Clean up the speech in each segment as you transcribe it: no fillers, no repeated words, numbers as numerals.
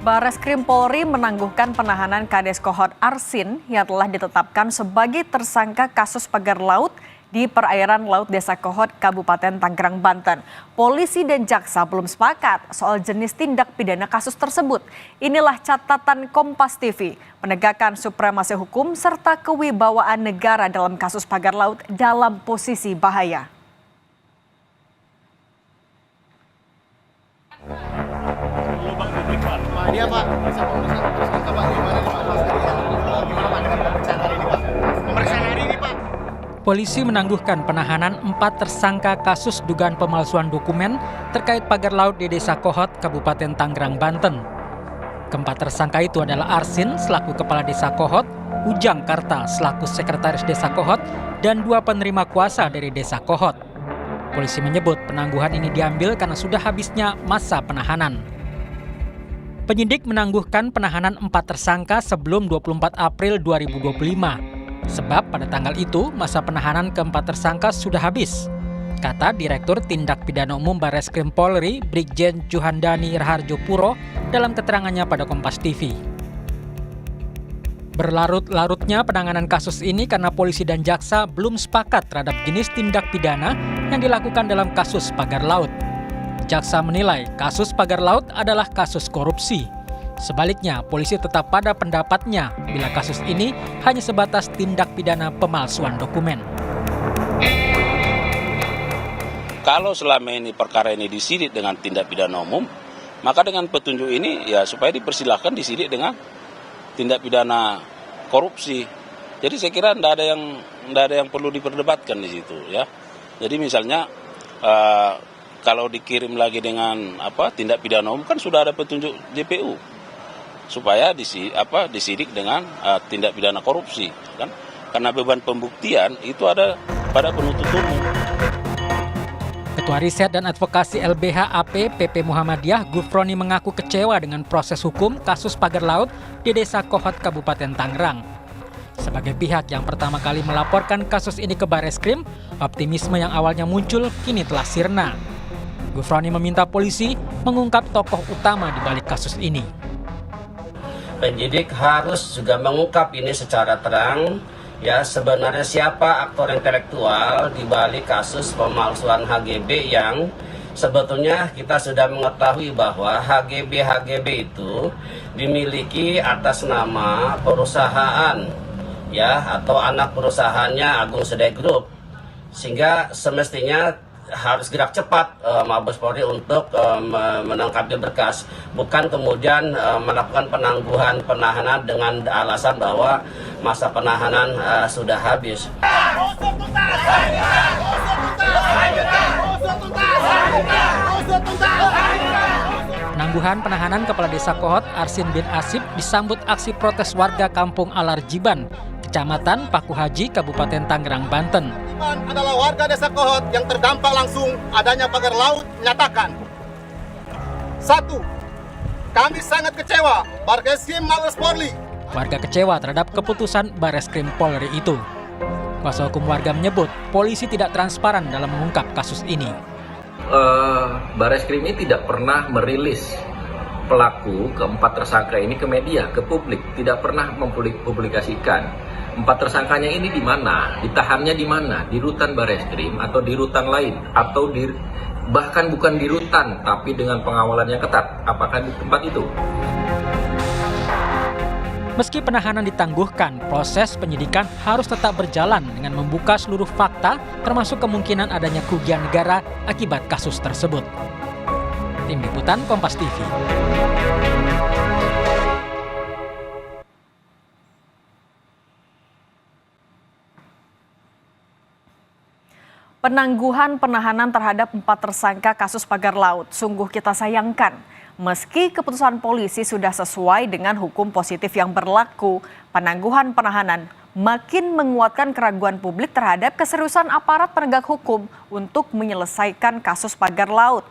Bareskrim Polri menangguhkan penahanan Kades Kohot Arsin yang telah ditetapkan sebagai tersangka kasus pagar laut di perairan Laut Desa Kohot, Kabupaten Tangerang, Banten. Polisi dan jaksa belum sepakat soal jenis tindak pidana kasus tersebut. Inilah catatan Kompas TV, penegakan supremasi hukum serta kewibawaan negara dalam kasus pagar laut dalam posisi bahaya. Iya Pak, bisa pemeriksaan tersangka Pak, gimana nih Pak? Gimana Pak dengan pemeriksaan hari ini Pak? Pemeriksaan hari ini Pak. Polisi menangguhkan penahanan 4 tersangka kasus dugaan pemalsuan dokumen terkait pagar laut di Desa Kohot, Kabupaten Tangerang, Banten. Keempat tersangka itu adalah Arsin selaku Kepala Desa Kohot, Ujang Karta selaku Sekretaris Desa Kohot, dan 2 penerima kuasa dari Desa Kohot. Polisi menyebut penangguhan ini diambil karena sudah habisnya masa penahanan. Penyidik menangguhkan penahanan 4 tersangka sebelum 24 April 2025. Sebab pada tanggal itu masa penahanan keempat tersangka sudah habis. Kata Direktur Tindak Pidana Umum Bareskrim Polri, Brigjen Juhandani Raharjo Puro dalam keterangannya pada Kompas TV. Berlarut-larutnya penanganan kasus ini karena polisi dan jaksa belum sepakat terhadap jenis tindak pidana yang dilakukan dalam kasus pagar laut. Jaksa menilai kasus pagar laut adalah kasus korupsi. Sebaliknya, polisi tetap pada pendapatnya bila kasus ini hanya sebatas tindak pidana pemalsuan dokumen. Kalau selama ini perkara ini disidik dengan tindak pidana umum, maka dengan petunjuk ini ya supaya dipersilahkan disidik dengan tindak pidana korupsi. Jadi saya kira tidak ada yang perlu diperdebatkan di situ ya. Jadi misalnya kalau dikirim lagi dengan tindak pidana umum kan sudah ada petunjuk JPU supaya disidik dengan tindak pidana korupsi kan, karena beban pembuktian itu ada pada penuntut umum. Ketua Riset dan Advokasi LBH AP PP Muhammadiyah Gufroni mengaku kecewa dengan proses hukum kasus pagar laut di Desa Kohot, Kabupaten Tangerang. Sebagai pihak yang pertama kali melaporkan kasus ini ke Bareskrim, optimisme yang awalnya muncul kini telah sirna. Gufroni meminta polisi mengungkap tokoh utama di balik kasus ini. Penyidik harus juga mengungkap ini secara terang, ya sebenarnya siapa aktor intelektual di balik kasus pemalsuan HGB yang sebetulnya kita sudah mengetahui bahwa HGB itu dimiliki atas nama perusahaan ya atau anak perusahaannya Agung Sedai Group, sehingga semestinya harus gerak cepat Mabes Polri untuk menangkapi berkas, bukan kemudian melakukan penahanan dengan alasan bahwa masa penahanan sudah habis. Penangguhan penahanan Kepala Desa Kohot Arsin bin Asib disambut aksi protes warga Kampung Alarjiban, Kecamatan Paku Haji, Kabupaten Tangerang, Banten. Adalah warga Desa Kohot yang terdampak langsung adanya pagar laut menyatakan, 1. Kami sangat kecewa Bareskrim Mabes Polri. Warga kecewa terhadap keputusan Bareskrim Polri itu. Kuasa hukum warga menyebut polisi tidak transparan dalam mengungkap kasus ini. Bareskrim ini tidak pernah merilis pelaku keempat tersangka ini ke media, ke publik, tidak pernah mempublikasikan. 4 tersangkanya ini di mana, ditahannya di mana, di rutan Bareskrim atau di rutan lain, atau bahkan bukan di rutan tapi dengan pengawalan yang ketat. Apakah di tempat itu? Meski penahanan ditangguhkan, proses penyidikan harus tetap berjalan dengan membuka seluruh fakta termasuk kemungkinan adanya kerugian negara akibat kasus tersebut. Tim Liputan Kompas TV. Penangguhan penahanan terhadap 4 tersangka kasus pagar laut sungguh kita sayangkan. Meski keputusan polisi sudah sesuai dengan hukum positif yang berlaku, penangguhan penahanan makin menguatkan keraguan publik terhadap keseriusan aparat penegak hukum untuk menyelesaikan kasus pagar laut.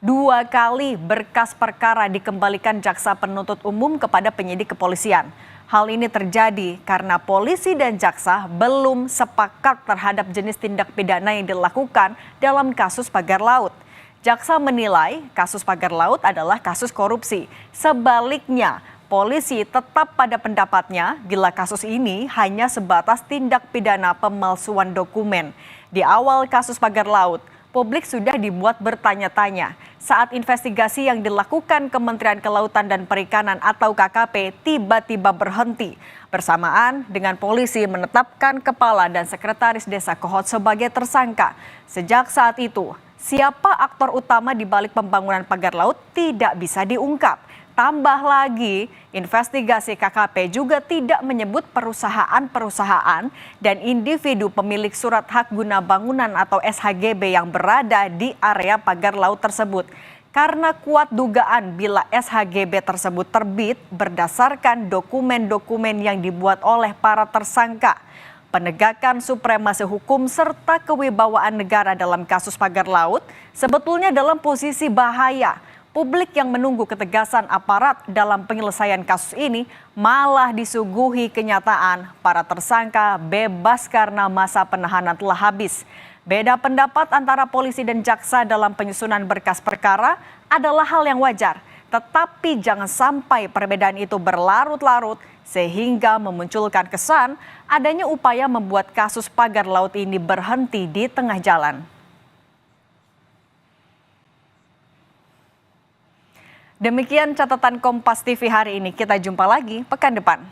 2 kali berkas perkara dikembalikan jaksa penuntut umum kepada penyidik kepolisian. Hal ini terjadi karena polisi dan jaksa belum sepakat terhadap jenis tindak pidana yang dilakukan dalam kasus pagar laut. Jaksa menilai kasus pagar laut adalah kasus korupsi. Sebaliknya, polisi tetap pada pendapatnya bila kasus ini hanya sebatas tindak pidana pemalsuan dokumen. Di awal kasus pagar laut, publik sudah dibuat bertanya-tanya saat investigasi yang dilakukan Kementerian Kelautan dan Perikanan atau KKP tiba-tiba berhenti bersamaan dengan polisi menetapkan kepala dan sekretaris Desa Kohot sebagai tersangka. Sejak saat itu, siapa aktor utama di balik pembangunan pagar laut tidak bisa diungkap. Tambah lagi, investigasi KKP juga tidak menyebut perusahaan-perusahaan dan individu pemilik surat hak guna bangunan atau SHGB yang berada di area pagar laut tersebut. Karena kuat dugaan bila SHGB tersebut terbit berdasarkan dokumen-dokumen yang dibuat oleh para tersangka. Penegakan supremasi hukum serta kewibawaan negara dalam kasus pagar laut sebetulnya dalam posisi bahaya. Publik yang menunggu ketegasan aparat dalam penyelesaian kasus ini malah disuguhi kenyataan para tersangka bebas karena masa penahanan telah habis. Beda pendapat antara polisi dan jaksa dalam penyusunan berkas perkara adalah hal yang wajar. Tetapi jangan sampai perbedaan itu berlarut-larut sehingga memunculkan kesan adanya upaya membuat kasus pagar laut ini berhenti di tengah jalan. Demikian catatan Kompas TV hari ini. Kita jumpa lagi pekan depan.